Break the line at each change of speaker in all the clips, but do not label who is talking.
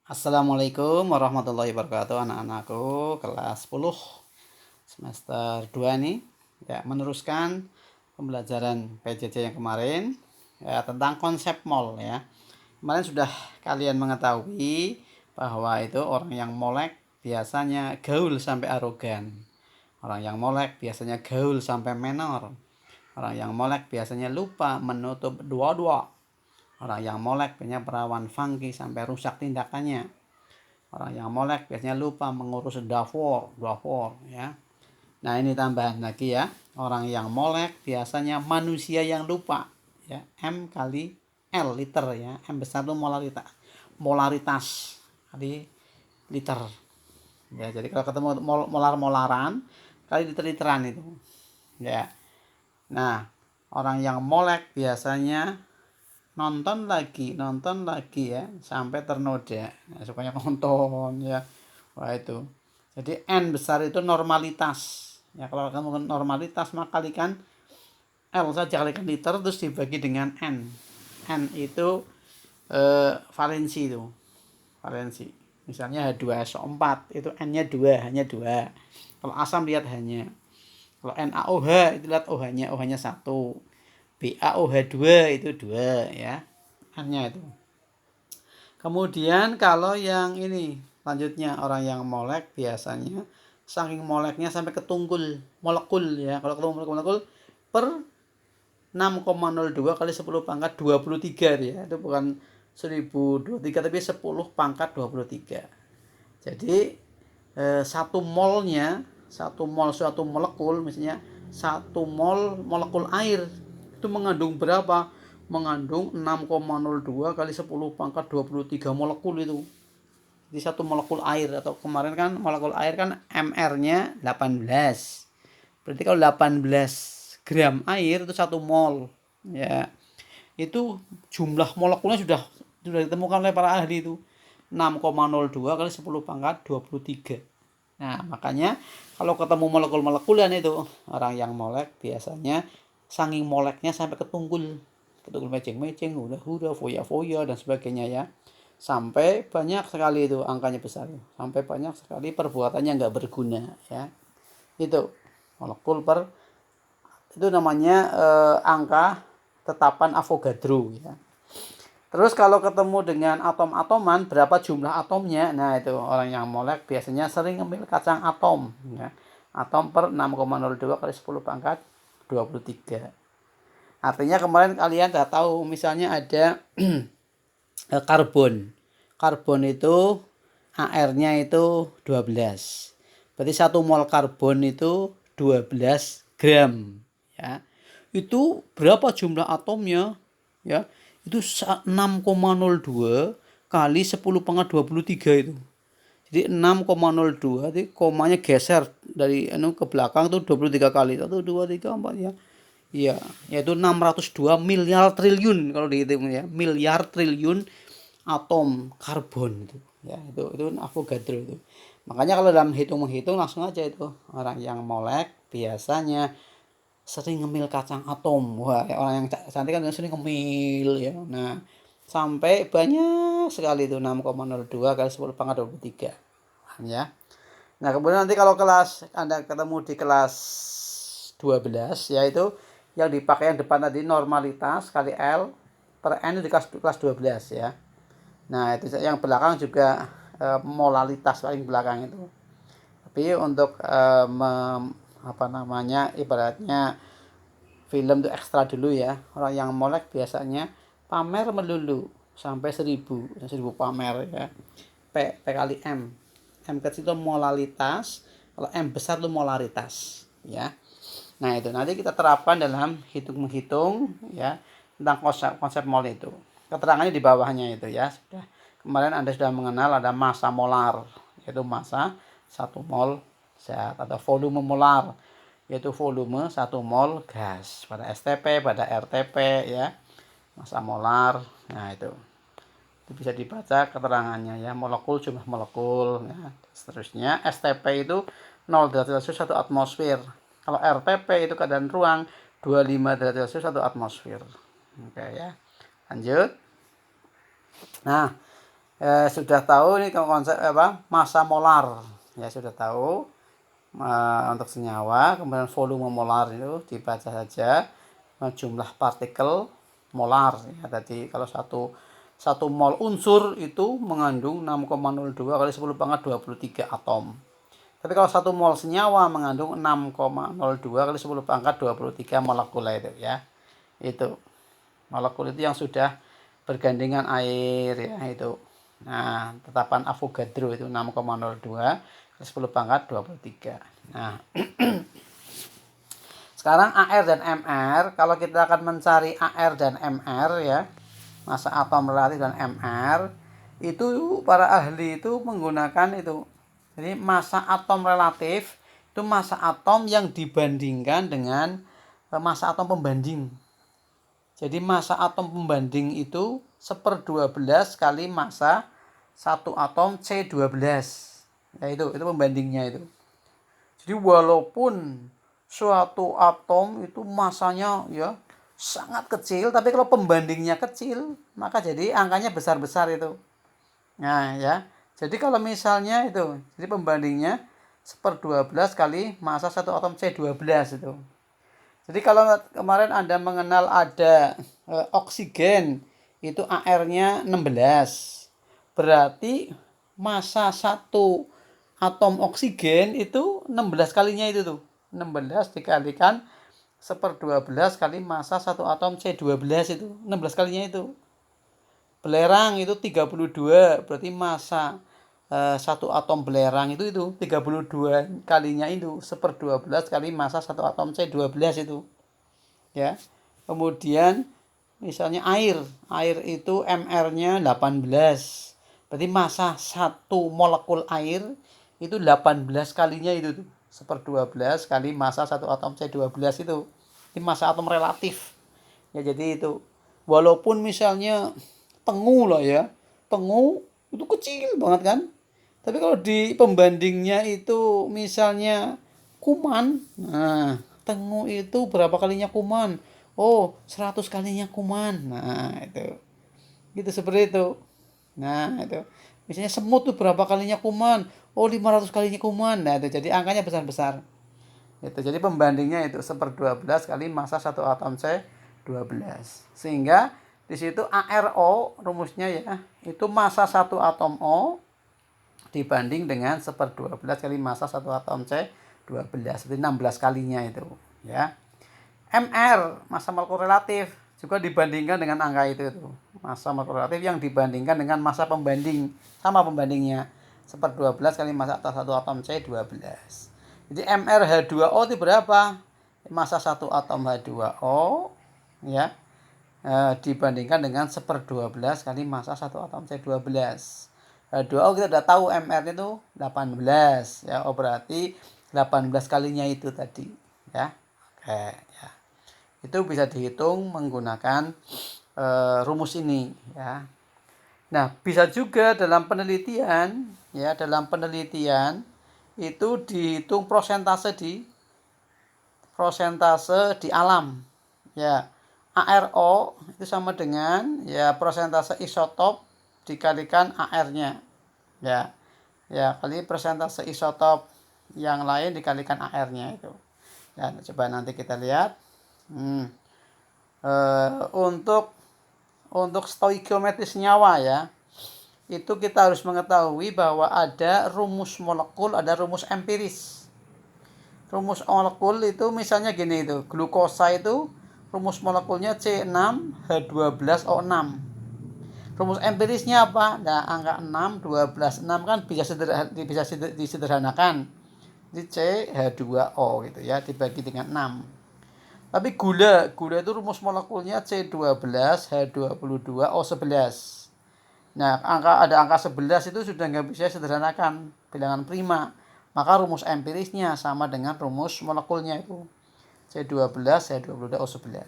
Assalamualaikum warahmatullahi wabarakatuh, anak-anakku kelas 10 semester 2 nih ya, meneruskan pembelajaran PJJ yang kemarin ya, tentang konsep mall ya. Kemarin sudah kalian mengetahui bahwa itu orang yang molek biasanya gaul sampai arogan. Orang yang molek biasanya gaul sampai menor. Orang yang molek biasanya lupa menutup dua-dua. Orang yang molek punya perawan funky sampai rusak tindakannya. Orang yang molek biasanya lupa mengurus dapur ya. Nah, ini tambahan lagi ya. Orang yang molek biasanya manusia yang lupa ya. M kali L liter ya. M besar itu molaritas kali liter. Ya, jadi kalau ketemu molar-molaran kali liter-literan itu. Ya. Nah, orang yang molek biasanya nonton lagi ya sampai ternoda. Nah, sukanya nonton ya. Wah, itu. Jadi N besar itu normalitas. Ya, kalau kamu normalitas maka kalikan L saja, kalikan liter terus dibagi dengan N. N itu valensi itu. Valensi. Misalnya H2SO4 itu N-nya 2, hanya 2. Kalau asam lihat hanya. Kalau NaOH itu lihat OH-nya, OH-nya 1. BaOH2 itu 2 ya. N-nya itu. Kemudian kalau yang ini lanjutnya, orang yang molek biasanya saking moleknya sampai ke tunggul molekul ya. Kalau ketemu molekul per 6,02 kali 10 pangkat 23 ya. Itu bukan 1023 tapi 10 pangkat 23. Jadi satu molnya, suatu molekul misalnya 1 mol molekul air itu mengandung berapa? Mengandung 6,02 kali 10 pangkat 23 molekul itu. Jadi satu molekul air, atau kemarin kan molekul air kan MR-nya 18. Berarti kalau 18 gram air itu 1 mol. Ya. Itu jumlah molekulnya sudah ditemukan oleh para ahli itu. 6,02 kali 10 pangkat 23. Nah, makanya kalau ketemu molekul-molekulan itu, orang yang molek biasanya saking moleknya sampai ke tunggul meceng-meceng, hura-hura, foya-foya dan sebagainya ya. Sampai banyak sekali itu angkanya besar. Sampai banyak sekali perbuatannya nggak berguna ya. Itu molekul per itu namanya angka tetapan Avogadro ya. Terus kalau ketemu dengan atom-atoman, berapa jumlah atomnya? Nah, itu orang yang molek biasanya sering ngambil kacang atom ya. Atom per 6,02 kali 10 pangkat 23. Artinya kemarin kalian sudah tahu misalnya ada karbon. Karbon itu AR-nya itu 12. Berarti 1 mol karbon itu 12 gram ya. Itu berapa jumlah atomnya? Ya. Itu 6,02 kali 10 pangkat 23 itu. Jadi 6,02 itu komanya geser dari ke belakang tuh 23 kali. 1 2 3 4 ya. Iya, yaitu 602 miliar triliun kalau dihitung ya. Miliar triliun atom karbon itu. Ya, itu Avogadro itu. Makanya kalau dalam hitung-menghitung langsung aja itu. Orang yang molek biasanya sering ngemil kacang atom. Wah, orang yang cantik kan sering ngemil ya. Nah, sampai banyak sekali itu 6,02 kali 10 pangkat 23 ya. Nah, kemudian nanti kalau Anda ketemu di kelas 12 yaitu yang dipakai yang depan tadi normalitas kali L per N di kelas 12 ya. Nah, itu yang belakang juga molalitas paling belakang itu. Tapi untuk ibaratnya film itu ekstra dulu ya. Orang yang molek biasanya pamer melulu sampai 1000 pamer ya. P kali M. M kecil itu molalitas, kalau M besar itu molaritas ya. Nah, itu nanti kita terapkan dalam hitung-menghitung ya tentang konsep mol itu. Keterangannya di bawahnya itu ya. Sudah. Kemarin Anda sudah mengenal ada massa molar, yaitu massa 1 mol zat, atau volume molar, yaitu volume 1 mol gas. Pada STP, pada RTP ya. Massa molar. Nah, itu bisa dibaca keterangannya ya. Molekul, jumlah molekul ya. Seterusnya STP itu 0 derajat Celcius 1 atmosfer. Kalau RTP itu keadaan ruang 25 derajat Celcius 1 atmosfer. Oke ya. Lanjut. Nah, sudah tahu nih konsep apa massa molar ya, sudah tahu untuk senyawa. Kemudian volume molar itu dibaca saja jumlah partikel molar ya. Tadi kalau satu mol unsur itu mengandung 6,02 kali 10 pangkat 23 atom. Tapi kalau satu mol senyawa mengandung 6,02 kali 10 pangkat 23 molekul itu ya. Itu molekul itu yang sudah bergandengan air ya itu. Nah, tetapan Avogadro itu 6,02 kali 10 pangkat 23. Nah, sekarang AR dan MR, kalau kita akan mencari AR dan MR ya, massa atom relatif dan MR, itu para ahli itu menggunakan itu. Jadi massa atom relatif itu massa atom yang dibandingkan dengan massa atom pembanding. Jadi massa atom pembanding itu 1/12 kali massa satu atom C12. Ya itu pembandingnya itu. Jadi walaupun suatu atom itu massanya ya sangat kecil, tapi kalau pembandingnya kecil, maka jadi angkanya besar-besar itu. Nah ya, jadi kalau misalnya itu, jadi pembandingnya 1/12 kali massa satu atom C12 itu. Jadi kalau kemarin Anda mengenal ada oksigen, itu AR-nya 16. Berarti massa satu atom oksigen itu 16 kalinya itu tuh. 16 dikalikan 1/12 kali massa satu atom C12 itu. 16 kalinya itu. Belerang itu 32, berarti massa satu atom belerang itu 32 kalinya itu 1/12 kali massa satu atom C12 itu ya. Kemudian misalnya air itu MR-nya 18, berarti massa satu molekul air itu 18 kalinya itu tuh 1/12 kali massa satu atom C12 itu. Ini massa atom relatif ya. Jadi itu walaupun misalnya tengu lah ya, tengu itu kecil banget kan, tapi kalau di pembandingnya itu misalnya kuman, nah tengu itu berapa kalinya kuman? Oh 100 kalinya kuman. Nah itu seperti itu. Nah itu misalnya semut tuh berapa kalinya kuman? Oh 500 kalinya kuman. Nah itu jadi angkanya besar-besar. Itu jadi pembandingnya itu 1/12 kali massa satu atom C12. Sehingga di situ ARO rumusnya ya, itu massa satu atom O dibanding dengan 1/12 kali massa satu atom C12. Jadi 16 kalinya itu ya. MR massa molekul relatif juga dibandingkan dengan angka itu tuh. Massa molekul relatif yang dibandingkan dengan massa pembanding, sama pembandingnya 1/12 kali massa satu atom C12. Jadi MrH2O itu berapa? Massa satu atom H2O ya, dibandingkan dengan 1/12 kali massa satu atom C12. H2O kita sudah tahu MR itu 18 ya. Oh berarti 18 kalinya itu tadi ya. Oke ya. Itu bisa dihitung menggunakan rumus ini ya. Nah, bisa juga dalam penelitian ya, itu dihitung prosentase di alam ya. ARO itu sama dengan ya prosentase isotop dikalikan AR-nya ya. Ya, kali persentase isotop yang lain dikalikan AR-nya itu. Ya, coba nanti kita lihat. Untuk stoikiometri senyawa ya, itu kita harus mengetahui bahwa ada rumus molekul, ada rumus empiris. Rumus molekul itu misalnya gini itu, glukosa itu rumus molekulnya C6H12O6. Rumus empirisnya apa? Nah, angka 6, 12, 6 kan bisa disederhanakan. Jadi CH2O gitu ya, dibagi dengan 6. Tapi gula itu rumus molekulnya C12H22O11. Nah, ada angka 11 itu sudah nggak bisa sederhanakan, bilangan prima. Maka rumus empirisnya sama dengan rumus molekulnya itu. C12, H22O11.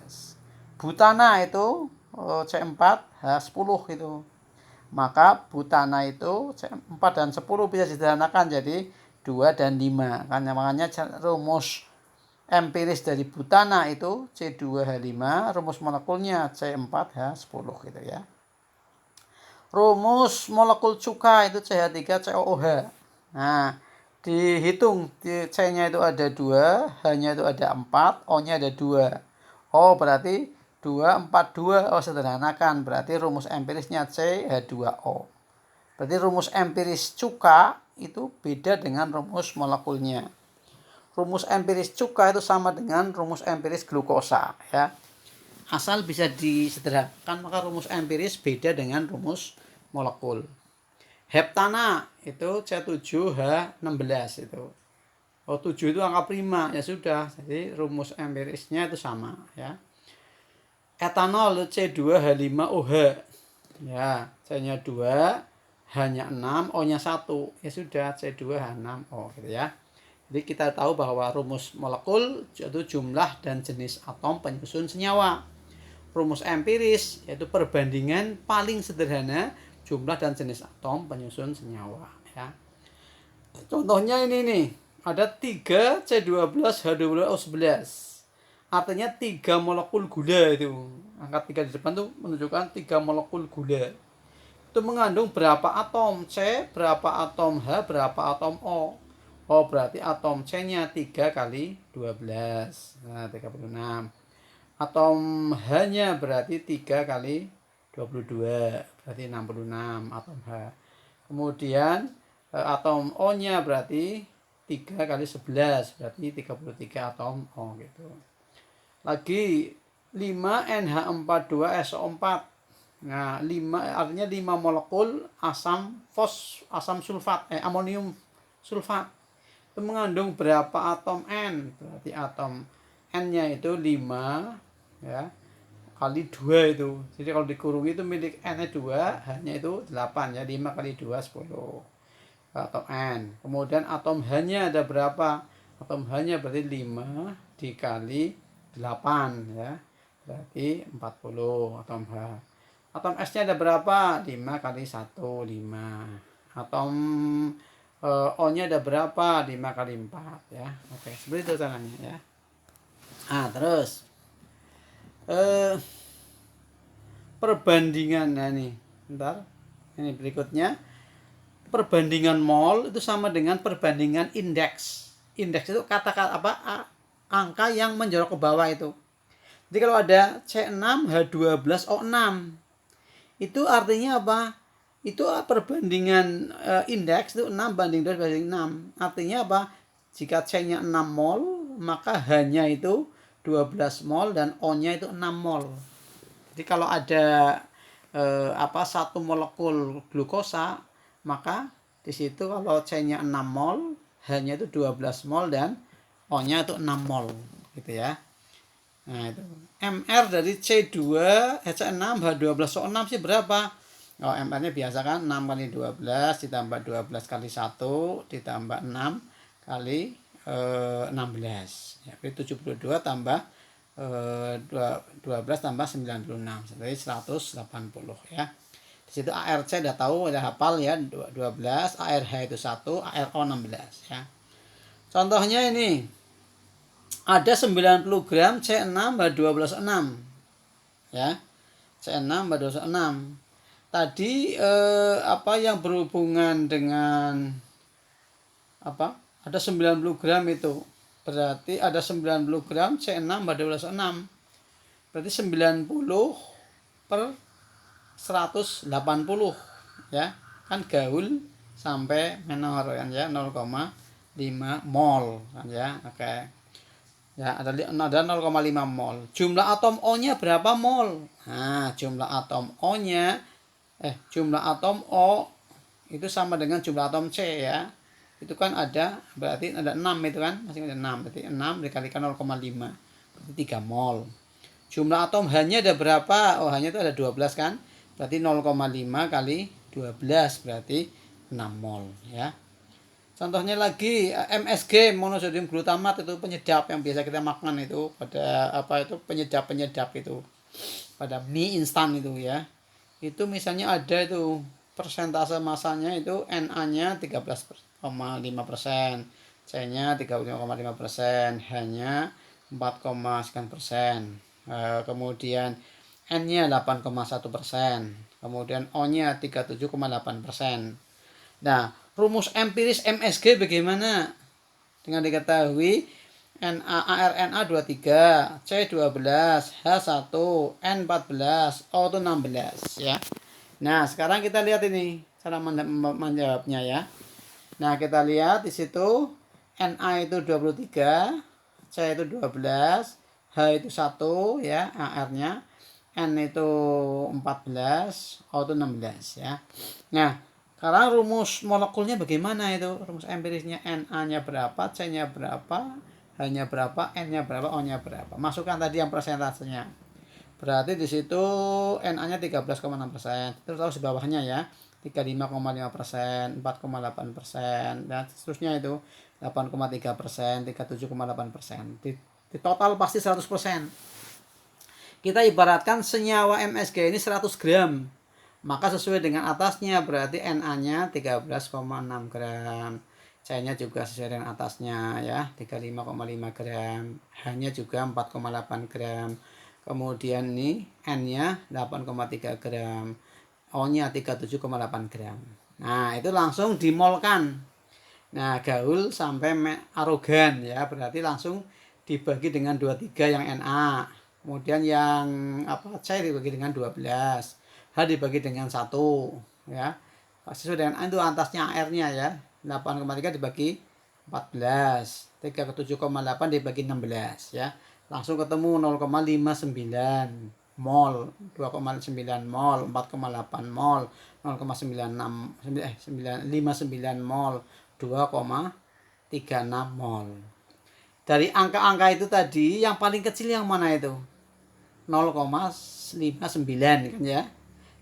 Butana itu C4H10 itu. Maka butana itu C4 dan 10 bisa disederhanakan jadi 2 dan 5. Makanya rumus empiris dari butana itu C2H5, rumus molekulnya C4H10 gitu ya. Rumus molekul cuka itu CH3COOH. Nah, dihitung C-nya itu ada 2, H-nya itu ada 4, O-nya ada 2. Oh, berarti 2, 4, 2. Oh, sederhanakan. Berarti rumus empirisnya CH2O. Berarti rumus empiris cuka itu beda dengan rumus molekulnya. Rumus empiris cuka itu sama dengan rumus empiris glukosa, ya. Asal bisa disederhanakan, maka rumus empiris beda dengan rumus molekul. Heptana itu C7H16 itu. Oh, 7 itu angka prima, ya sudah. Jadi rumus empirisnya itu sama, ya. Etanol C2H5OH. Ya, C-nya 2, H-nya 6, O-nya 1. Ya sudah, C2H6O gitu ya. Jadi kita tahu bahwa rumus molekul yaitu jumlah dan jenis atom penyusun senyawa. Rumus empiris yaitu perbandingan paling sederhana jumlah dan jenis atom penyusun senyawa, ya. Contohnya ini nih, ada 3 C12H12O11. Artinya 3 molekul gula itu. Angka 3 di depan tuh menunjukkan 3 molekul gula. Itu mengandung berapa atom C, berapa atom H, berapa atom O. Oh, berarti atom C-nya 3 kali 12. Nah, 36. Atom H-nya berarti 3 kali 22, berarti 66 atom H. Kemudian atom O-nya berarti 3 kali 11, berarti 33 atom O gitu. Lagi 5NH42SO4. Nah, 5 artinya 5 molekul asam sulfat, amonium sulfat. Itu mengandung berapa atom N? Berarti atom N-nya itu 5, ya, kali 2 itu. Jadi kalau dikurungi itu milik N-nya 2, H-nya itu 8, ya. 5 kali 2 10 atom N. Kemudian atom H-nya ada berapa? Atom H-nya berarti 5 dikali 8, ya. Berarti 40 atom H. Atom S-nya ada berapa? 5 kali 1 5. Atom O-nya ada berapa? 5 kali 4, ya. Oke, seperti itu caranya, ya. Nah, terus perbandingan, nah nih, bentar, ini berikutnya perbandingan mol itu sama dengan perbandingan indeks. Indeks itu kata-kata apa? Angka yang menjorok ke bawah itu. Jadi kalau ada C6H12O6, itu artinya apa? Itu perbandingan indeks itu 6 banding 2 banding 6. Artinya apa? Jika C-nya 6 mol, maka H-nya itu 12 mol dan O-nya itu 6 mol. Jadi kalau ada satu molekul glukosa, maka di situ kalau C-nya 6 mol, H-nya itu 12 mol dan O-nya itu 6 mol gitu ya. Nah, itu. MR dari C2 C6H12O6 sih berapa? Oh, MR-nya biasa kan 6 kali 12 ditambah 12 kali 1 ditambah 6 kali 16. Ya, berarti 72 tambah 12 tambah 96, jadi 180 ya. Di situ ARC udah tahu, udah hafal ya, 12, ARH itu 1, ARO 16 ya. Contohnya ini ada 90 gram C6H12O6 ya. C6H12O6. Tadi yang berhubungan dengan ada 90 gram itu. Berarti ada 90 gram C6H12O6. Berarti 90 per 180 ya. Kan gaul sampai menor kan ya, 0,5 mol kan ya. Oke. Ya, ada 0,5 mol. Jumlah atom O-nya berapa mol? Nah, jumlah atom O itu sama dengan jumlah atom C ya. Itu kan berarti ada 6 itu kan, masih ada 6. Berarti 6 dikalikan 0,5. Berarti 3 mol. Jumlah atom H-nya ada berapa? Oh, H-nya itu ada 12 kan? Berarti 0,5 kali 12 berarti 6 mol ya. Contohnya lagi MSG, monosodium glutamat, itu penyedap yang biasa kita makan itu pada penyedap itu pada mie instan itu ya. Itu misalnya ada itu persentase masanya itu Na-nya 13,5%, C-nya 35,5%, H-nya 4,9%, kemudian N-nya 8,1%, Kemudian O-nya 37,8%. Nah, rumus empiris MSG bagaimana? Dengan diketahui ARNA 23, C 12, H1, N 14, O itu 16 ya. Nah, sekarang kita lihat ini cara menjawabnya ya. Nah, kita lihat di situ Na itu 23, C itu 12, H itu 1 ya, AR-nya. N itu 14, O itu 16 ya. Nah, sekarang rumus molekulnya bagaimana itu? Rumus empirisnya Na-nya berapa, C-nya berapa, H-nya berapa, N-nya berapa, O-nya berapa. Masukkan tadi yang persentasenya. Berarti di situ Na-nya 13,6%. Terus tahu di bawahnya ya. 35,5%, 4,8%, dan seterusnya itu 8,3%, 37,8%. Di total pasti 100%. Kita ibaratkan senyawa MSG ini 100 gram. Maka sesuai dengan atasnya berarti Na-nya 13,6 gram. C-nya juga sesuai dengan atasnya ya, 35,5 gram. H-nya juga 4,8 gram. Kemudian ini N-nya 8,3 gram. O-nya 37,8 gram. Nah, itu langsung dimolkan. Nah, gaul sampai arogan ya, berarti langsung dibagi dengan 23 yang Na. Kemudian yang C dibagi dengan 12. H dibagi dengan 1 ya. Sesuai dengan itu atasnya AR-nya ya. 8,3 dibagi 14. 37,8 dibagi 16 ya. Langsung ketemu 0,59 mol, 2,9 mol, 4,8 mol, 0,59 mol, 2,36 mol. Dari angka-angka itu tadi yang paling kecil yang mana itu? 0,59 kan ya.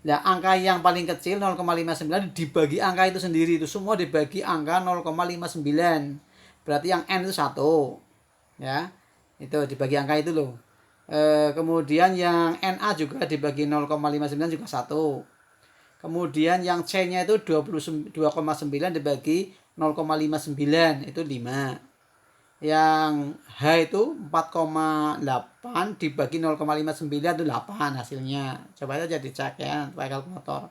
Nah, angka yang paling kecil 0,59 dibagi angka itu sendiri, itu semua dibagi angka 0,59. Berarti yang N itu 1. Ya. Itu dibagi angka itu loh. Kemudian yang Na juga dibagi 0,59 juga 1. Kemudian yang C-nya itu 2,9 dibagi 0,59 itu 5. Yang H itu 4,8 dibagi 0,59 itu 8 hasilnya. Coba aja dicek ya pakai kalkulator.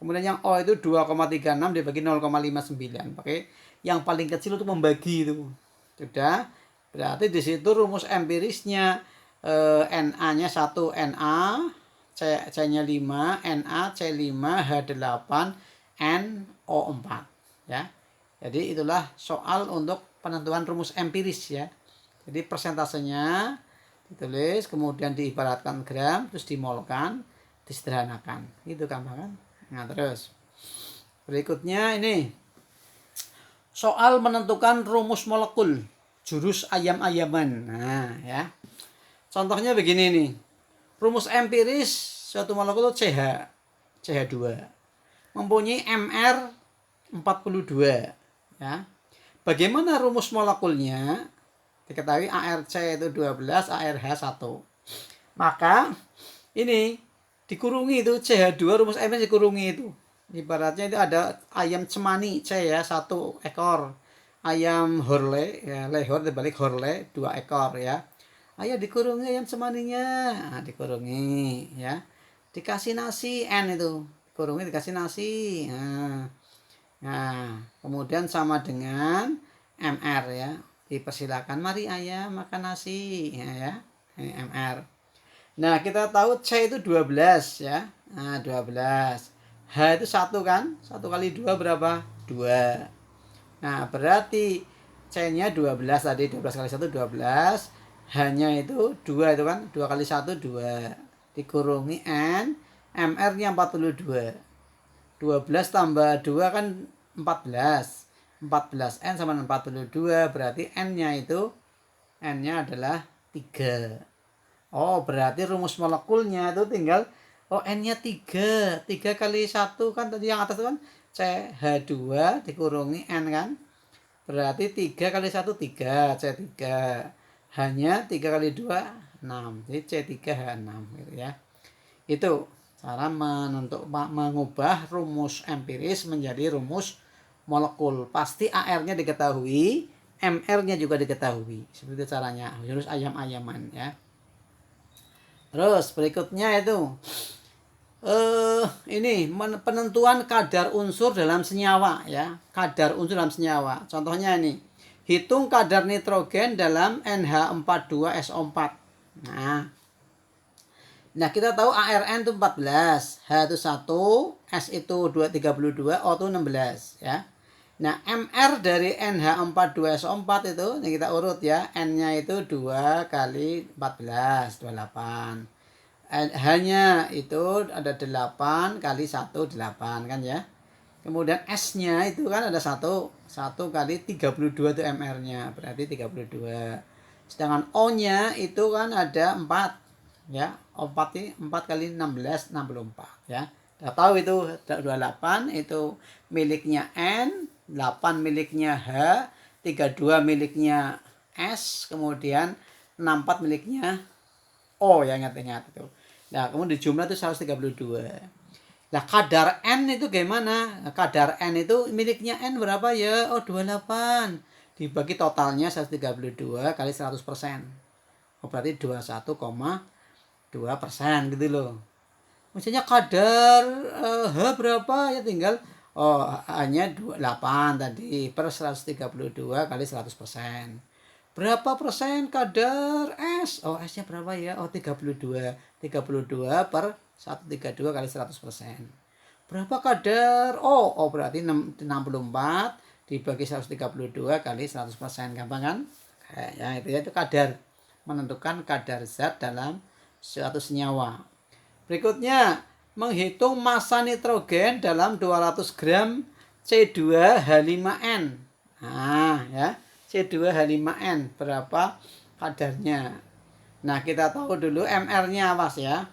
Kemudian yang O itu 2,36 dibagi 0,59. Pakai yang paling kecil untuk membagi itu. Sudah. Berarti di situ rumus empirisnya Na-nya 1 Na, C-nya 5, Na, C5, H8, NO4 ya. Jadi itulah soal untuk penentuan rumus empiris ya. Jadi persentasenya ditulis, kemudian diibaratkan gram, terus dimolkan, disederhanakan. Itu gampangan. Nah, terus berikutnya ini soal menentukan rumus molekul jurus ayam-ayaman. Nah, ya. Contohnya begini nih. Rumus empiris suatu molekul CH2 mempunyai Mr 42 ya. Bagaimana rumus molekulnya? Diketahui ARC itu 12, ARH 1. Maka ini dikurungi itu CH2 rumus empiris dikurungi itu. Ibaratnya itu ada ayam cemani C ya, 1 ekor. Ayam horle ya, lehor dibalik horle 2 ekor ya. Ayo dikurungi ayam cemaninya. Nah, dikurungi ya. Dikasih nasi N itu. Dikurungi dikasih nasi. Nah, kemudian sama dengan MR ya. Dipersilakan mari ayam makan nasi ya. Ini MR. Nah, kita tahu C itu 12 ya. Nah, 12. H itu 1 kan? 1 kali 2 berapa? 2. Nah, berarti C-nya 12 tadi. 12 kali 1 12. H-nya itu 2 itu kan. 2 kali 1 2. Dikurungi N. MR-nya 42. 12 tambah 2 kan 14. 14N sama 42. Berarti N-nya itu N-nya adalah 3. Oh, berarti rumus molekulnya itu tinggal N-nya 3. 3 kali 1 kan tadi yang atas itu kan CH2 dikurungi N kan. Berarti 3 kali 1 3, C3. Hanya 3 kali 2 6. Jadi C3H6 gitu ya. Itu cara mengubah rumus empiris menjadi rumus molekul. Pasti AR-nya diketahui, MR-nya juga diketahui. Seperti itu caranya. Jurus ayam-ayaman ya. Terus berikutnya itu Ini penentuan kadar unsur dalam senyawa ya. Kadar unsur dalam senyawa. Contohnya ini. Hitung kadar nitrogen dalam NH42SO4. Nah, kita tahu ARN itu 14, H itu 1, S itu 232, O itu 16 ya. Nah, MR dari NH42SO4 itu, ini kita urut ya. N-nya itu 2 kali 14, 28. H-nya itu ada 8 kali 1, 8 kan ya. Kemudian S-nya itu kan ada 1 kali 32 itu MR-nya, berarti 32. Sedangkan O-nya itu kan ada 4 ya. 4 ini 4 kali 16, 64 ya. Kita tahu itu 28 itu miliknya N, 8 miliknya H, 32 miliknya S, kemudian 64 miliknya O ya, ingat-ingat itu. Nah, kemudian dijumlah itu 132. Nah, kadar N itu gimana? Kadar N itu miliknya N berapa ya? Oh, 28. Dibagi totalnya 132 kali 100%. Oh, berarti 21,2% gitu loh. Misalnya kadar H berapa ya, tinggal hanya 28 tadi per 132 kali 100%. Berapa persen kadar S? Oh, S-nya berapa ya? Oh, 32. 32 per 132 kali 100%. Berapa kadar O? Oh, berarti 64 dibagi 132 kali 100%. Gampang kan? Ya, itu kadar. Menentukan kadar zat dalam suatu senyawa. Berikutnya, menghitung massa nitrogen dalam 200 gram C2H5N. Nah, ya. C2H5N berapa kadarnya. Nah, kita tahu dulu MR-nya awas ya.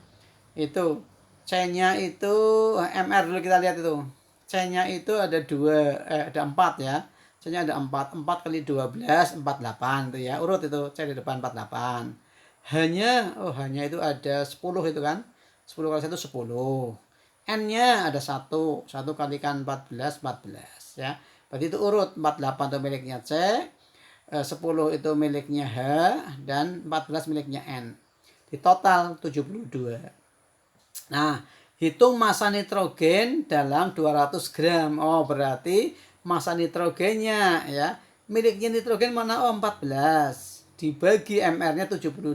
Itu C-nya itu MR dulu kita lihat itu. C-nya itu ada 4 ya. C-nya ada 4. 4 kali 12 48 itu ya. Urut itu C di depan 48. H-nya itu ada 10 itu kan. 10 kali 1 10. N-nya ada 1. 1 kalikan 14 14 ya. Berarti itu urut 48 itu miliknya C. 10 itu miliknya H dan 14 miliknya N. Di total 72. Nah, hitung massa nitrogen dalam 200 gram. Oh, berarti massa nitrogennya ya. Miliknya nitrogen mana? Oh, 14. Dibagi MR-nya 72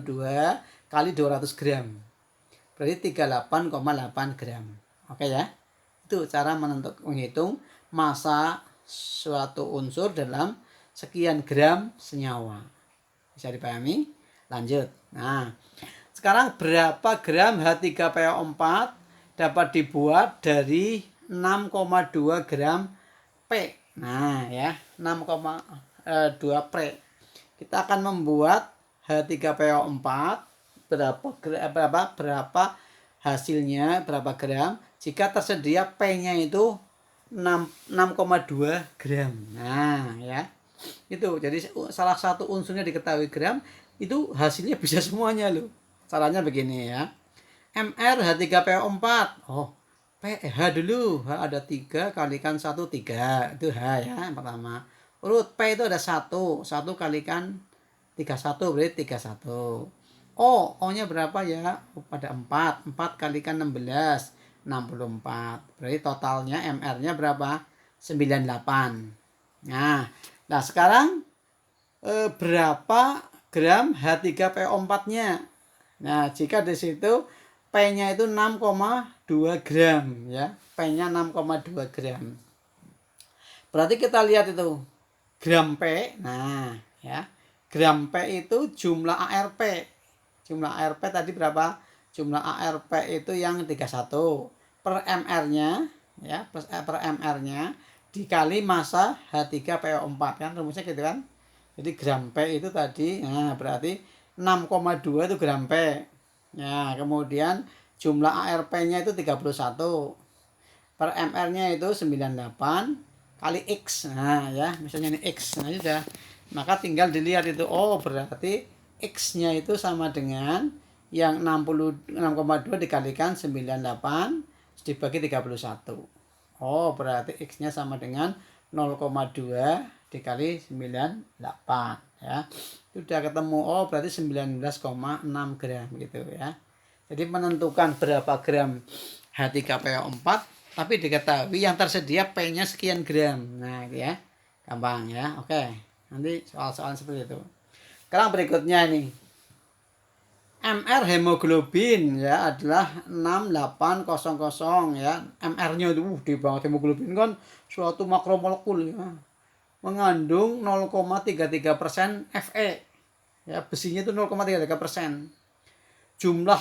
kali 200 gram. Berarti 38,8 gram. Oke ya. Itu cara menghitung massa suatu unsur dalam sekian gram senyawa. Bisa dipahami? Lanjut. Nah, sekarang berapa gram H3PO4 dapat dibuat dari 6,2 gram P? Nah, ya, 6,2 P. Kita akan membuat H3PO4 berapa hasilnya, berapa gram jika tersedia P-nya itu 6,2 gram. Nah, ya. Itu jadi salah satu unsurnya diketahui gram, itu hasilnya bisa semuanya loh. Caranya begini ya. MR H3PO4. Oh, H dulu. H ada 3 kalikan 1 3. Itu H ya yang pertama. Urut P itu ada 1. 1 kalikan 31 berarti 31. O-nya berapa ya? Pada 4. 4 kalikan 16. 64. Berarti totalnya MR-nya berapa? 98. Nah, sekarang berapa gram H3PO4-nya? Nah, jika di situ P-nya itu 6,2 gram ya. P-nya 6,2 gram. Berarti kita lihat itu gram P. Nah, ya. Gram P itu jumlah ARP. Jumlah ARP tadi berapa? Jumlah ARP itu yang 31 per MR-nya ya, per MR-nya dikali massa H3PO4 kan rumusnya gitu kan. Jadi gram P itu tadi, nah berarti 6,2 itu gram P. Nah, kemudian jumlah ARP-nya itu 31. Per MR-nya itu 98 kali X. Nah, ya, misalnya ini X. Nah, sudah. Maka tinggal dilihat itu, oh berarti X-nya itu sama dengan yang 6,2 dikalikan 98 dibagi 31. Oh, berarti X-nya sama dengan 0,2 dikali 98 ya. Sudah ketemu. Oh, berarti 19,6 gram gitu ya. Jadi menentukan berapa gram H3PO4, tapi diketahui yang tersedia P-nya sekian gram. Nah, itu ya. Gampang ya. Oke. Nanti soal-soal seperti itu. Sekarang berikutnya nih. MR hemoglobin ya adalah 6800 ya. MR-nya itu gede banget. Hemoglobin kan suatu makromolekul ya. Mengandung 0,33% Fe. Ya, besinya itu 0,33%. Jumlah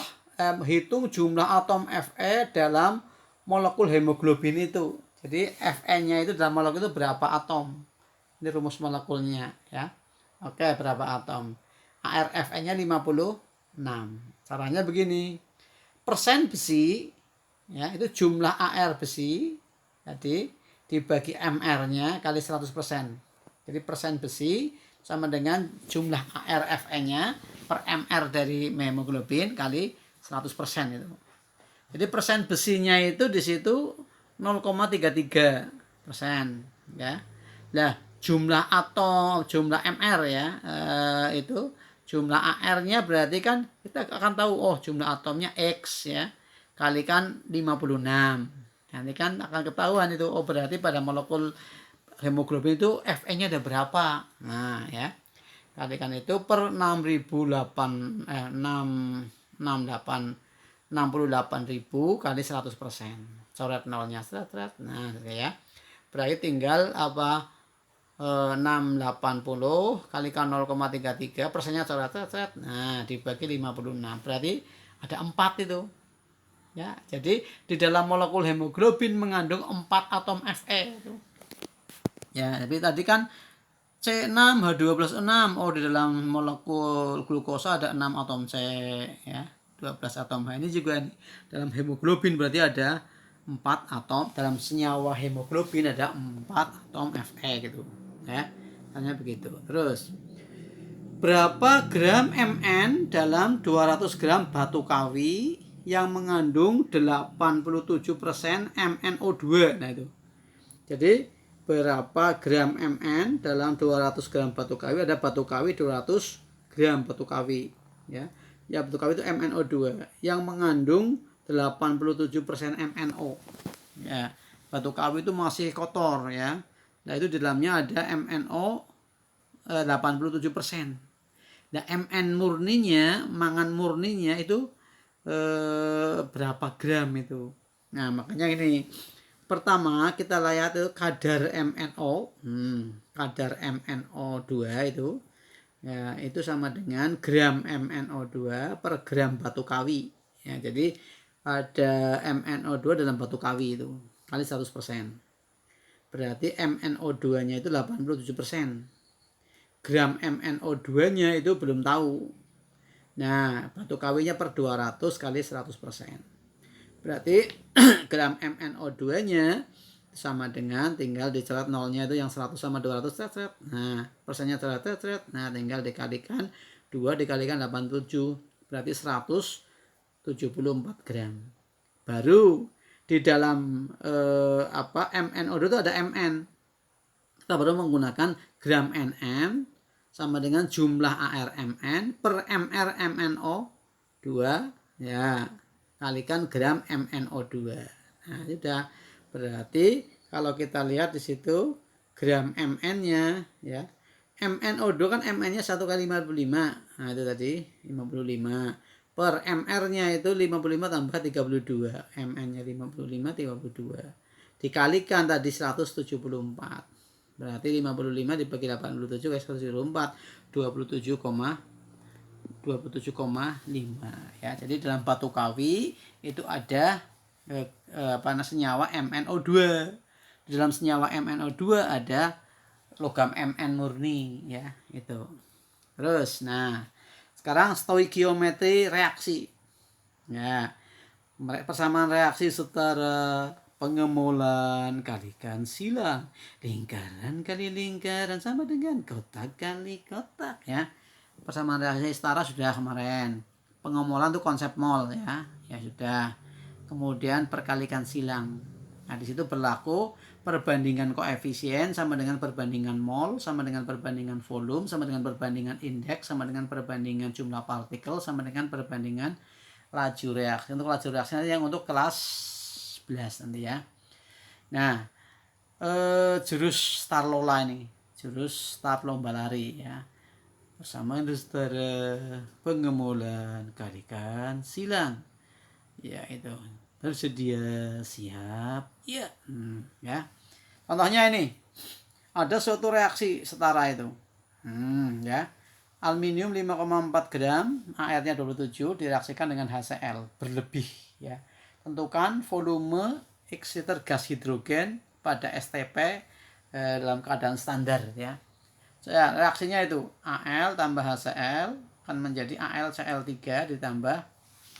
hitung jumlah atom Fe dalam molekul hemoglobin itu. Jadi Fe-nya itu dalam molekul itu berapa atom? Ini rumus molekulnya ya. Oke, berapa atom? ARFE-nya 56. Caranya begini. Persen besi ya, itu jumlah AR besi. Jadi dibagi MR-nya kali 100%. Jadi persen besi sama dengan jumlah ARFE-nya per MR dari hemoglobin kali 100% itu. Jadi persen besinya itu di situ 0,33% ya. Nah, jumlah atom, jumlah MR ya, itu jumlah AR-nya berarti kan kita akan tahu oh jumlah atomnya X ya. Kalikan 56. Nanti kan akan ketahuan itu oh berarti pada molekul hemoglobin itu Fe-nya ada berapa. Nah, ya. Kalikan itu per 68.000 kali 100%. Coret nolnya seret. Nah, ya. Berarti tinggal apa 680 kalikan 0,33 persennya coret. Nah, dibagi 56. Berarti ada 4 itu. Ya, jadi di dalam molekul hemoglobin mengandung 4 atom Fe itu. Ya, tapi tadi kan C6H12O6. Oh, di dalam molekul glukosa ada 6 atom C ya. 12 atom H. Ini juga nih, dalam hemoglobin berarti ada 4 atom. Dalam senyawa hemoglobin ada 4 atom Fe gitu. Ya. Hanya begitu. Terus berapa gram Mn dalam 200 gram batu kawi yang mengandung 87% MnO2. Nah itu. Jadi berapa gram Mn dalam 200 gram batu kawi? Ada batu kawi 200 gram batu kawi ya. Ya batu kawi itu MnO2 yang mengandung 87% MnO. Ya, batu kawi itu masih kotor ya. Nah, itu di dalamnya ada MnO 87%. Nah, Mn murninya, mangan murninya itu berapa gram itu? Nah, makanya ini pertama kita lihat itu kadar MnO, kadar MnO2 itu, ya itu sama dengan gram MnO2 per gram batu kawi. Ya, jadi ada MnO2 dalam batu kawi itu kali 100%. Berarti MnO2-nya itu 87%. Gram MnO2-nya itu belum tahu. Nah, batu kawinya per 200 kali 100%. Berarti gram MnO2-nya sama dengan tinggal dicoret nolnya itu yang 100 sama 200 cret. Nah, persennya cret. Nah, tinggal dikalikan 2 dikalikan 87 berarti 174 gram. Baru di dalam MnO2 itu ada Mn. Kita baru menggunakan gram Nm sama dengan jumlah ARMN per MR MnO2 ya. Kalikan gram MnO2. Nah, sudah. Berarti kalau kita lihat di situ gram Mn-nya ya. MnO2 kan Mn-nya 1 kali 55. Nah, itu tadi 55. Per MR-nya itu 55 tambah 32. Mn-nya 55 32. Dikalikan tadi 174. Berarti 55 dibagi 87 kali 174 27,5 ya. Jadi dalam batu kawi itu ada senyawa MnO2. Di dalam senyawa MnO2 ada logam Mn murni ya, itu. Terus nah, sekarang stoikiometri reaksi. Ya. Persamaan reaksi setara pengemolan kalikan silang, lingkaran kali lingkaran sama dengan kotak kali kotak ya. Persamaan reaksi setara sudah kemarin. Pengemolan itu konsep mol ya. Ya sudah. Kemudian perkalikan silang. Nah, di situ berlaku perbandingan koefisien sama dengan perbandingan mol, sama dengan perbandingan volume, sama dengan perbandingan indeks, sama dengan perbandingan jumlah partikel, sama dengan perbandingan laju reaksi. Untuk laju reaksi yang untuk kelas 11 nanti ya. Nah, jurus start lola ini, jurus start lomba lari ya. Bersama saudara pengemulan kalikan silang. Ya itu. Bersedia, siap, ya. Ya. Contohnya ini. Ada suatu reaksi setara itu. Ya. Aluminium 5,4 gram, AR-nya 27 direaksikan dengan HCl berlebih ya. Tentukan volume X liter gas hidrogen pada STP dalam keadaan standar ya. Reaksinya itu Al tambah HCl akan menjadi AlCl3 ditambah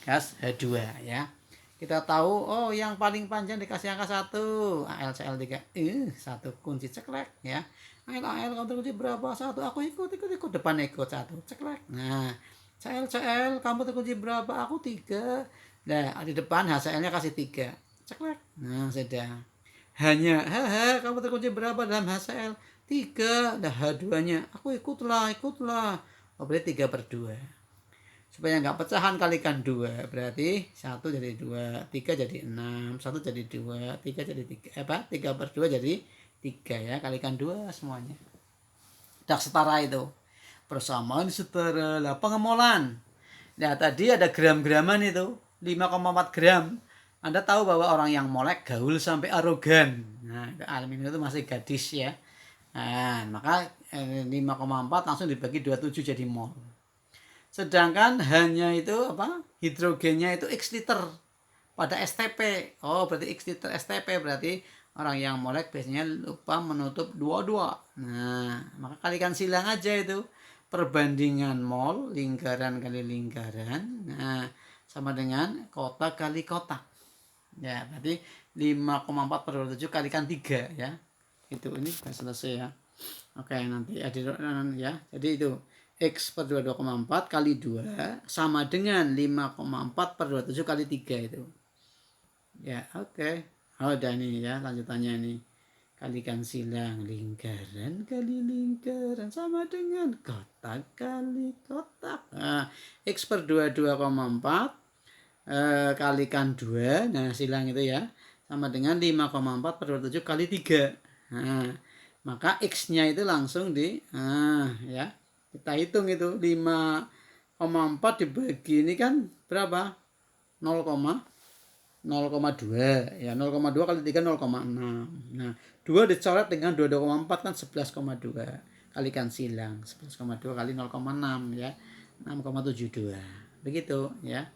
gas H2 ya. Kita tahu yang paling panjang dikasih angka 1, AlCl3. Satu kunci ceklek ya. Al kamu terkunci berapa? 1. Aku ikut depan ikut 1 ceklek. Nah, Cl kamu terkunci berapa? Aku 3. Nah, di depan HCl-nya kasih 3 ceklek. Nah, sudah. Hanya kamu terkunci berapa dalam HCl? 3. Nah, H2-nya aku ikutlah. Oh, berarti 3/2. Supaya nggak pecahan kalikan 2, berarti 1 jadi 2, 3 jadi 6, 1 jadi 2, 3 jadi 3, 3/2 jadi 3 ya, kalikan 2 semuanya. Udah setara itu. Persamaan setara. Lah pengemolan. Nah tadi ada gram-graman itu, 5,4 gram. Anda tahu bahwa orang yang molek gaul sampai arogan. Nah, aluminium itu masih gadis ya. Nah, maka 5,4 langsung dibagi 27 jadi mol. Sedangkan hanya itu hidrogennya itu X liter pada STP. Oh, berarti X liter STP berarti orang yang molek biasanya lupa menutup 22. Nah, maka kalikan silang aja itu. Perbandingan mol, lingkaran kali lingkaran. Nah, sama dengan kotak kali kotak. Ya, berarti 5,4/27 kalikan 3 ya. Itu ini sudah selesai ya. Oke, nanti ya. Jadi itu X per 22,4 kali 2 sama dengan 5,4/27 kali 3 itu. Ya, oke. Udah nih ya, lanjutannya nih. Kalikan silang lingkaran kali lingkaran sama dengan kotak kali kotak. Nah, X per 22,4 kalikan 2. Nah, silang itu ya. Sama dengan 5,4/27 kali 3. Nah, maka X-nya itu langsung ya. Kita hitung itu 5,4 dibagi ini kan berapa? 0,2 ya, 0,2 kali 3 0,6. Nah, 2 dicoret dengan 22,4 kan 11,2. Kalikan silang 11,2 kali 0,6 ya. 6,72. Begitu ya.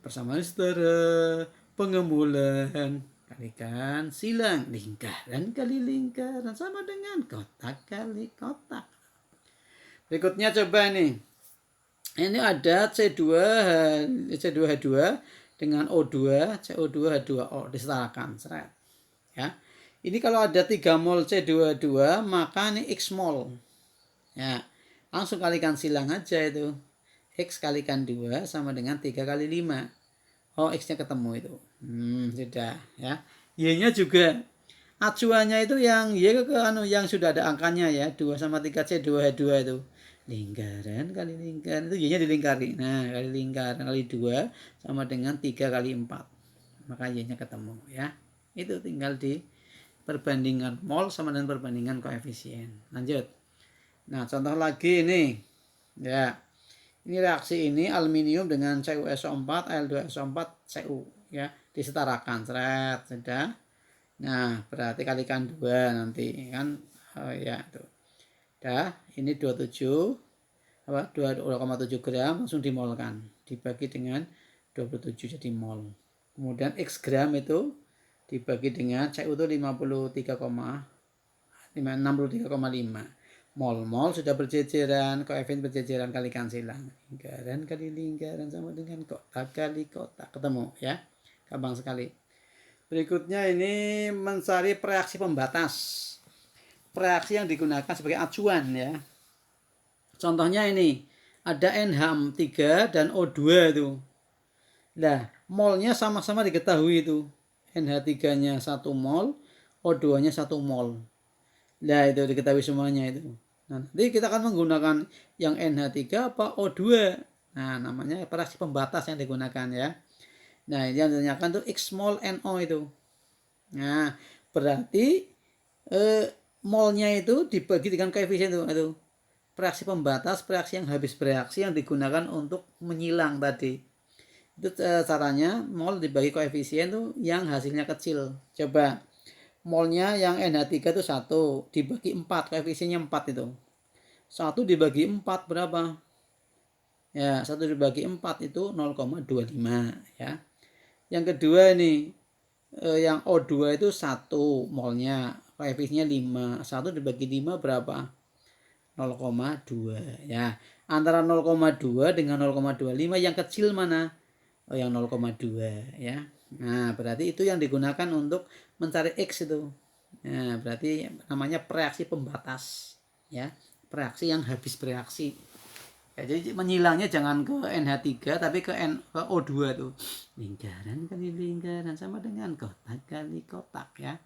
Persamaan setara pengemulan kalikan silang lingkaran kali lingkaran sama dengan kotak kali kotak. Berikutnya coba nih. Ini ada C2H2 dengan O2, CO2H2O disetarakan. Ya. Ini kalau ada 3 mol C2H2, maka ini X mol. Ya. Langsung kalikan silang aja itu. X kalikan 2 sama dengan 3 kali 5. Oh, X-nya ketemu itu. Sudah ya. Y-nya juga. Acuannya itu yang yang sudah ada angkanya ya, 2 sama 3 C2H2 itu. Lingkaran kali lingkaran itu Y-nya dilingkari. Nah, kali lingkaran kali 2 sama dengan 3 kali 4. Maka Y-nya ketemu ya. Itu tinggal di perbandingan mol sama dengan perbandingan koefisien. Lanjut. Nah, contoh lagi ini. Ya. Ini reaksi ini aluminium dengan CuSO4, Al2SO4, Cu ya, disetarakan. Sudah. Nah, berarti kalikan 2 nanti kan. Ya, tuh. Dah, ini 2,7 gram langsung dimolkan. Dibagi dengan 27 jadi mol. Kemudian X gram itu dibagi dengan Cu itu 63,5. Mol sudah berjejeran, koefisien berjejeran kalikan silang. Lingkaran kali lingkaran sama dengan kotak kali kotak. Ketemu ya. Gampang sekali. Berikutnya ini mencari reaksi pembatas. Reaksi yang digunakan sebagai acuan ya. Contohnya ini ada NH3 dan O2 itu. Nah, molnya sama-sama diketahui itu. NH3-nya 1 mol, O2-nya 1 mol. Nah, itu diketahui semuanya itu. Nah, nanti kita akan menggunakan yang NH3 apa O2. Nah, namanya reaksi pembatas yang digunakan ya. Nah, yang ditanyakan itu X mol NO itu. Nah, berarti molnya itu dibagi dengan koefisien itu. Reaksi pembatas, reaksi yang habis bereaksi yang digunakan untuk menyilang tadi. Itu caranya mol dibagi koefisien tuh yang hasilnya kecil. Coba molnya yang NH3 itu 1 dibagi 4, koefisiennya 4 itu. 1 dibagi 4 berapa? Ya, 1 dibagi 4 itu 0,25 ya. Yang kedua ini yang O2 itu 1 molnya, koefisiennya 5. 1 dibagi 5 berapa? 0,2 ya. Antara 0,2 dengan 0,25 yang kecil mana? Oh, yang 0,2 ya. Nah, berarti itu yang digunakan untuk mencari X itu. Nah, berarti namanya reaksi pembatas ya. Reaksi yang habis bereaksi. Ya, jadi menyilangnya jangan ke NH3 tapi ke O2 tuh. Lingkaran kali lingkaran sama dengan kotak kali kotak ya.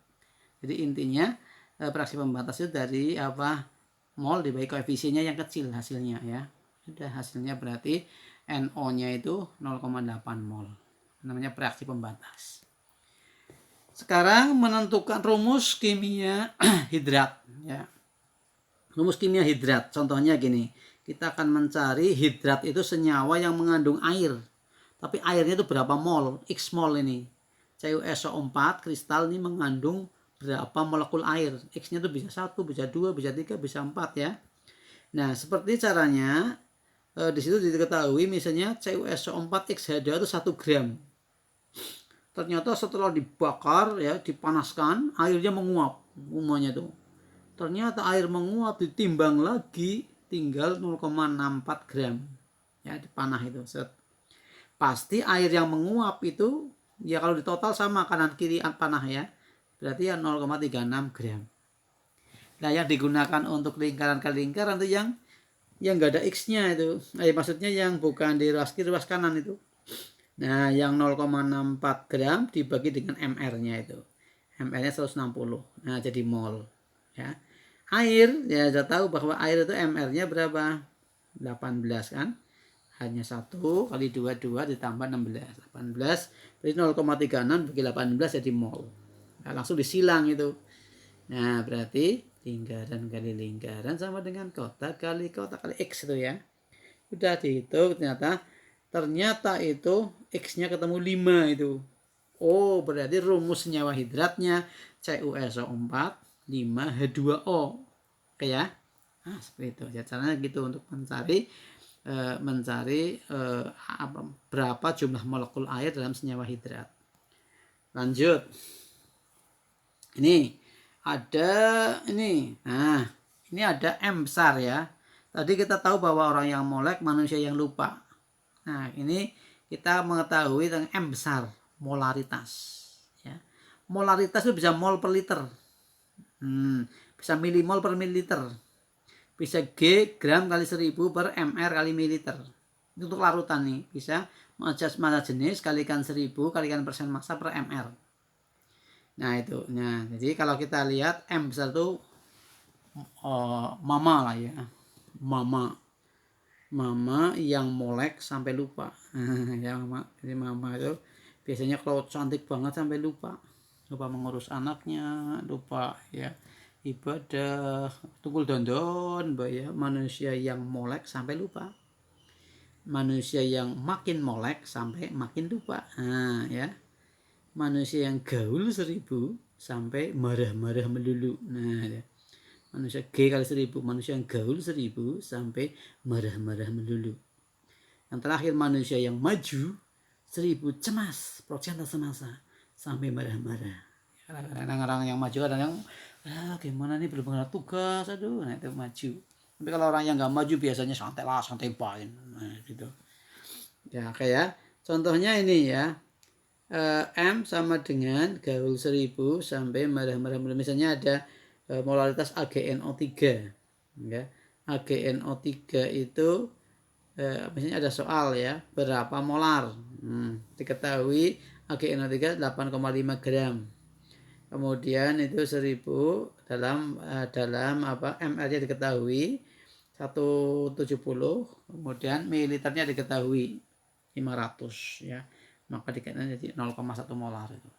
Jadi intinya reaksi pembatas itu dari apa? Mol dibagi koefisiennya yang kecil hasilnya ya. Sudah hasilnya berarti NO-nya itu 0,8 mol. Namanya reaksi pembatas. Sekarang menentukan rumus kimia hidrat ya. Rumus kimia hidrat contohnya gini. Kita akan mencari hidrat itu senyawa yang mengandung air. Tapi airnya itu berapa mol? X mol ini. CuSO4 kristal ini mengandung berapa molekul air. X-nya itu bisa 1, bisa 2, bisa 3, bisa 4 ya. Nah, seperti caranya di situ diketahui misalnya CuSO4 X H2 itu 1 gram. Ternyata setelah dibakar ya, dipanaskan, airnya menguap semuanya tuh. Ternyata air menguap ditimbang lagi tinggal 0,64 gram. Ya, di panah itu. Pasti air yang menguap itu ya kalau di total sama kanan kiri panah ya. Berarti ya 0,36 gram. Nah, yang digunakan untuk lingkaran ke lingkaran itu yang nggak ada X-nya itu. Maksudnya yang bukan di ruas kiri, ruas kanan itu. Nah, yang 0,64 gram dibagi dengan MR-nya itu. MR-nya 160. Nah, jadi mol. Ya. Air, ya saya tahu bahwa air itu MR-nya berapa? 18 kan? Hanya 1 kali 22 ditambah 16. 18, berarti 0,36 bagi 18 jadi mol. Nah, langsung disilang itu. Nah, berarti lingkaran kali lingkaran sama dengan kotak kali X itu ya. Udah dihitung ternyata itu X-nya ketemu 5 itu. Oh, berarti rumus senyawa hidratnya CuSO4 5H2O. Oke ya. Nah, seperti itu. Ya, caranya gitu untuk mencari berapa jumlah molekul air dalam senyawa hidrat. Lanjut. Ini ada ini. Nah, ini ada M besar ya. Tadi kita tahu bahwa orang yang molek manusia yang lupa. Nah, ini kita mengetahui tentang M besar, molaritas ya. Molaritas itu bisa mol per liter. Bisa milimol per mililiter. Bisa G gram kali 1000 per mr kali mililiter. Itu untuk larutan nih, bisa massa jenis kalikan 1000 kalikan persen massa per mr. Nah itu, nah jadi kalau kita lihat M besar itu mama lah ya, mama yang molek sampai lupa. Ya mama, jadi mama itu biasanya kalau cantik banget sampai lupa mengurus anaknya, lupa ya ibadah, tukul dondon, ya manusia yang molek sampai lupa, manusia yang makin molek sampai makin lupa. Nah ya, manusia yang gaul 1000 sampai marah-marah melulu. Nah ya. Manusia G kali 1000, manusia yang gaul 1000 sampai marah-marah melulu. Yang terakhir manusia yang maju 1000 cemas, prosentase massa sampai marah-marah. Kadang-kadang yang maju ada yang gimana nih belum mengenal tugas, aduh, nah itu maju. Tapi kalau orang yang nggak maju biasanya santai lah, santai pain, nah gitu. Ya kayak contohnya ini ya, M sama dengan gaul 1000 sampai marah-marah melulu. Misalnya ada molaritas AgNO3 ya. AgNO3 itu misalnya ada soal ya, berapa molar. Diketahui AgNO3 8,5 gram. Kemudian itu 1000 dalam ml-nya diketahui 170, kemudian mililiternya diketahui 500 ya. Maka dikatakan jadi 0,1 molar itu.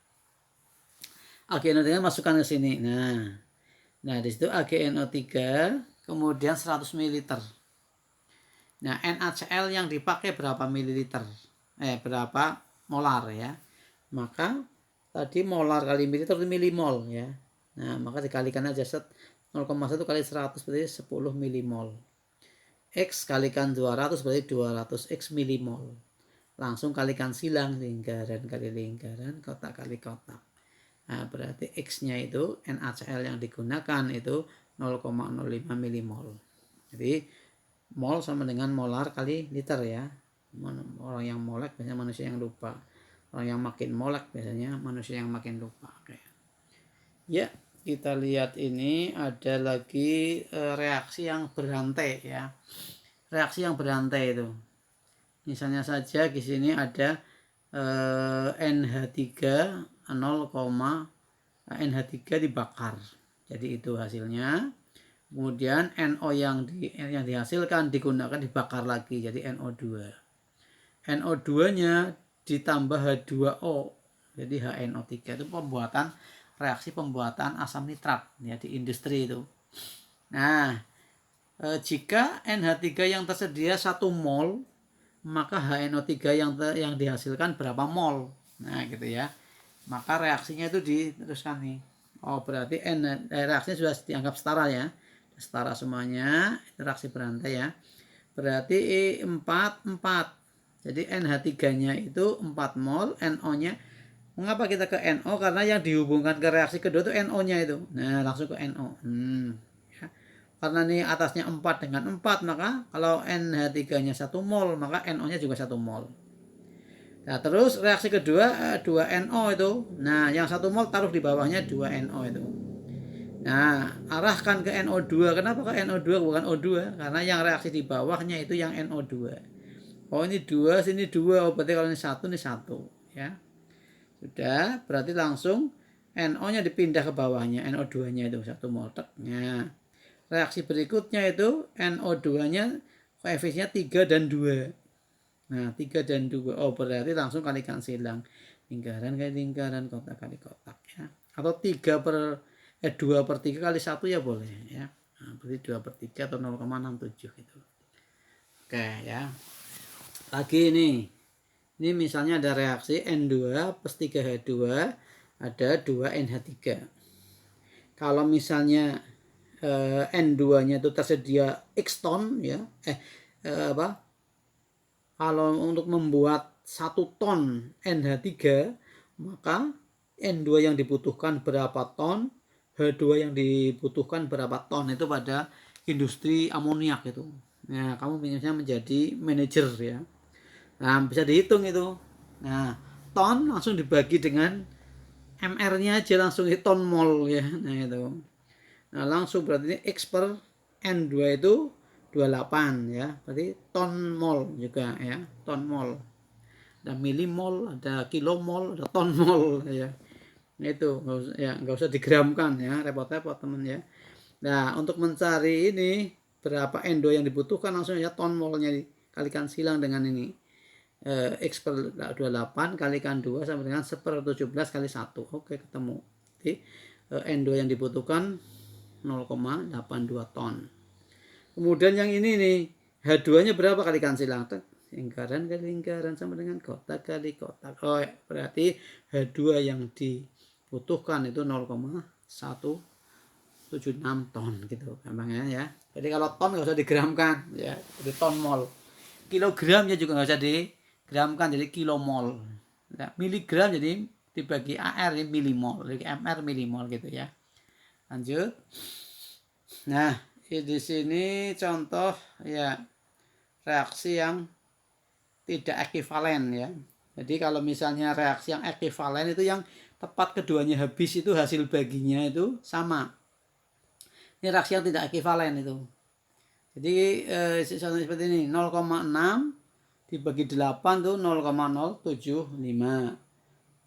AgNO3 masukkan ke sini. Nah di situ AgNO3 kemudian 100 ml. Nah, NaCl yang dipakai berapa mililiter? Berapa molar ya? Maka tadi molar kali mililiter itu milimol ya. Nah, maka dikalikan aja 0,1 kali 100 berarti 10 milimol. X kalikan 200 berarti 200 X milimol. Langsung kalikan silang, lingkaran kali lingkaran, kotak kali kotak. Nah, berarti X-nya itu NaCl yang digunakan itu 0,05 milimol. Jadi mol sama dengan molar kali liter ya. Orang yang molek biasanya manusia yang lupa. Orang yang makin molek biasanya manusia yang makin lupa. Oke. Ya, kita lihat ini ada lagi reaksi yang berantai ya. Reaksi yang berantai itu. Misalnya saja di sini ada NH3 NH3 dibakar. Jadi itu hasilnya. Kemudian NO yang dihasilkan digunakan dibakar lagi jadi NO2. NO2-nya ditambah H2O. Jadi HNO3 itu reaksi pembuatan asam nitrat ya di industri itu. Nah, jika NH3 yang tersedia 1 mol, maka HNO3 yang dihasilkan berapa mol? Nah, gitu ya. Maka reaksinya itu diteruskan nih. Oh, berarti reaksinya sudah dianggap setara ya. Setara semuanya, itu reaksi berantai ya. Berarti 4. Jadi NH3-nya itu 4 mol, NO-nya. Mengapa kita ke NO? Karena yang dihubungkan ke reaksi kedua itu NO-nya itu. Nah, langsung ke NO. Ya. Karena ini atasnya 4 dengan 4, maka kalau NH3-nya 1 mol, maka NO-nya juga 1 mol. Nah, terus reaksi kedua 2NO itu. Nah, yang 1 mol taruh di bawahnya 2NO itu. Nah, arahkan ke NO2. Kenapa ke NO2 bukan O2? Karena yang reaksi di bawahnya itu yang NO2. Oh, ini 2, sini 2. Oh, berarti kalau ini 1, ini 1. Ya. Sudah, berarti langsung NO-nya dipindah ke bawahnya. NO2-nya itu 1 mol. Nah, reaksi berikutnya itu NO2-nya koefisiennya 3 dan 2. Nah, 3 dan 2. Oh, berarti langsung kalikan silang. Lingkaran kali lingkaran, kotak kali kotak ya. Atau 2 per 3 kali 1 ya boleh ya. Nah, berarti 2 per 3 atau 0,67 gitu. Oke ya. Lagi ini. Ini misalnya ada reaksi N2 plus 3H2 ada 2NH3. Kalau misalnya N2-nya itu tersedia X ton ya. Kalau untuk membuat 1 ton NH3, maka N2 yang dibutuhkan berapa ton, H2 yang dibutuhkan berapa ton, itu pada industri amoniak itu. Nah, kamu misalnya menjadi manajer ya. Nah, bisa dihitung itu. Nah, ton langsung dibagi dengan MR-nya aja langsung ton mol ya. Nah, itu. Nah, langsung berarti X per N2 itu 28 ya, berarti ton mol juga ya, ton mol. Ada milimol, ada kilomol, ada ton mol ya. Itu nggak usah digramkan ya, repot-repot teman ya. Nah, untuk mencari ini berapa N2 yang dibutuhkan langsung ya ton molnya dikalikan silang dengan ini. X per 28 kalikan 2 sama dengan 1/17 kali 1. Oke, ketemu. Jadi N2 yang dibutuhkan 0,82 ton. Kemudian yang ini nih, H2-nya berapa kalikan silang? Lingkaran kali lingkaran sama dengan kotak kali kotak. Oh, berarti H2 yang dibutuhkan itu 0,176 ton gitu gampangnya ya. Jadi kalau ton nggak usah digramkan ya, jadi ton mol. Kilogramnya juga nggak usah digramkan jadi kilomol. Nah, miligram jadi dibagi AR ini milimol, jadi MR milimol gitu ya. Lanjut. Nah, di sini contoh ya reaksi yang tidak ekivalen ya. Jadi kalau misalnya reaksi yang ekivalen itu yang tepat keduanya habis itu hasil baginya itu sama. Ini reaksi yang tidak ekivalen itu. Jadi contohnya seperti ini 0,6 dibagi 8 tuh 0,075.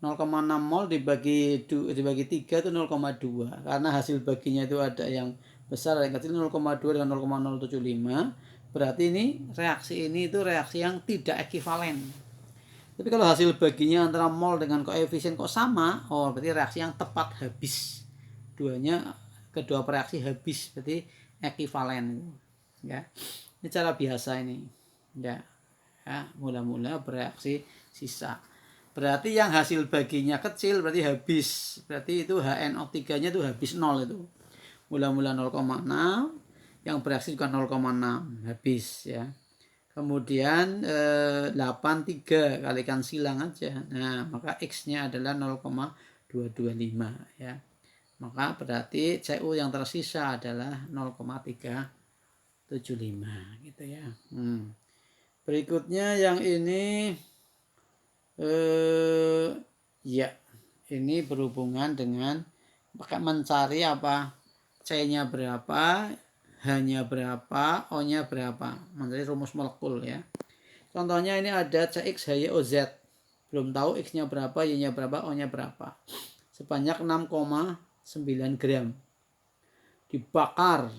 0,6 mol dibagi 3 itu 0,2 karena hasil baginya itu ada yang besar yang kecil 0,2 dengan 0,075 berarti ini reaksi itu reaksi yang tidak ekivalen. Tapi kalau hasil baginya antara mol dengan koefisien kok sama, oh berarti reaksi yang tepat habis. Kedua reaksi habis, berarti ekivalen. Ya. Ini cara biasa ini. Ya. Mula-mula bereaksi sisa. Berarti yang hasil baginya kecil berarti habis. Berarti itu HNO3-nya itu habis 0 itu. Mula-mula 0,6, yang bereaksi juga 0,6 habis ya. Kemudian 83 kalikan silang aja. Nah, maka X-nya adalah 0,225 ya. Maka berarti CU yang tersisa adalah 0,375 gitu ya. Berikutnya yang ini ya, ini berhubungan dengan mencari apa? C-nya berapa, H-nya berapa, O-nya berapa. Mencari rumus molekul ya. Contohnya ini ada CXHYOZ. Belum tahu X-nya berapa, Y-nya berapa, O-nya berapa. Sebanyak 6,9 gram. Dibakar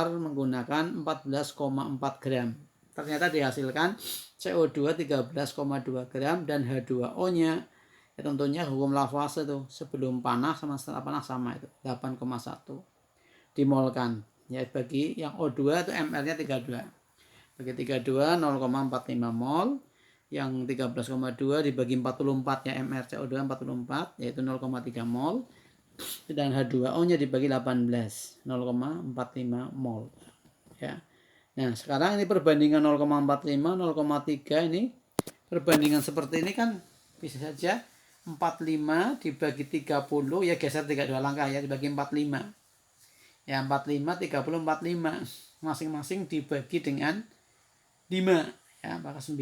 menggunakan 14,4 gram. Ternyata dihasilkan CO2 13,2 gram dan H2O-nya ya tentunya hukum Lavoisier itu sebelum panas sama setelah panas sama itu 8,1 dimolkan ya. Bagi yang O2 itu ml-nya 32. Bagi 32 0,45 mol. Yang 13,2 dibagi 44 ya, ml CO2 44 yaitu 0,3 mol. Dan H2O-nya dibagi 18 0,45 mol ya. Nah, sekarang ini perbandingan 0,45 0,3 ini perbandingan seperti ini kan bisa saja 45 dibagi 30 ya, geser 32 langkah ya, dibagi 45. Ya 45 30 45 masing-masing dibagi dengan 5 ya, maka 9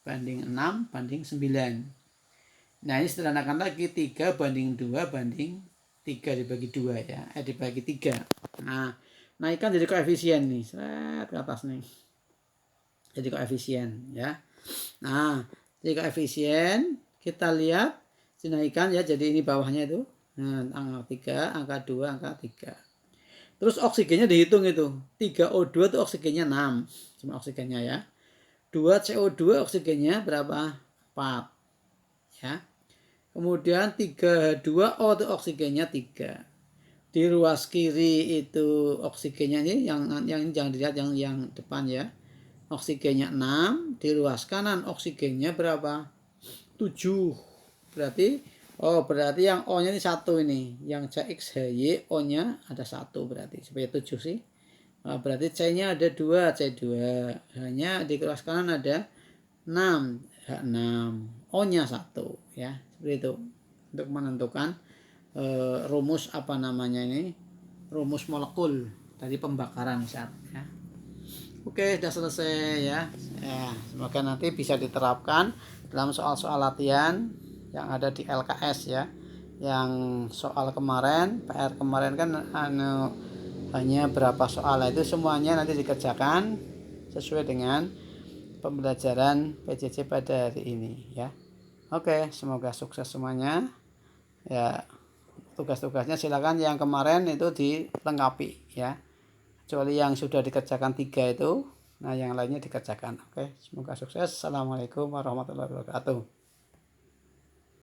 banding 6 banding 9. Nah, ini sederhanakan lagi 3 banding 2 banding 3 dibagi 2 ya, dibagi 3. Nah, naikkan jadi koefisien nih, seret ke atas nih. Jadi koefisien ya. Nah, jadi koefisien kita lihat dinaikkan ya, jadi ini bawahnya itu. Nah, angka 3, angka 2, angka 3. Terus oksigennya dihitung itu. 3O2 itu oksigennya 6. Cuma oksigennya ya. 2CO2 oksigennya berapa? 4. Ya. Kemudian 3H2O itu oksigennya 3. Di ruas kiri itu oksigennya ini yang jangan dilihat yang depan ya. Oksigennya 6, di ruas kanan oksigennya berapa? 7. Berarti yang O-nya ini 1 ini. Yang CXHY O-nya ada 1 berarti. Supaya 7 sih. Berarti C-nya ada 2, C2. H-nya di ruas kanan ada 6, H6. O-nya 1 ya. Seperti itu. Untuk menentukan rumus apa namanya ini, rumus molekul dari pembakaran zat ya. Oke, sudah selesai ya. Semoga nanti bisa diterapkan dalam soal-soal latihan yang ada di LKS ya. Yang soal kemarin, PR kemarin kan hanya berapa soal, itu semuanya nanti dikerjakan sesuai dengan pembelajaran PJJ pada hari ini ya. Oke, semoga sukses semuanya ya. Tugas-tugasnya silakan yang kemarin itu dilengkapi ya, kecuali yang sudah dikerjakan 3 itu, nah yang lainnya dikerjakan. Oke, semoga sukses. Assalamualaikum warahmatullahi wabarakatuh.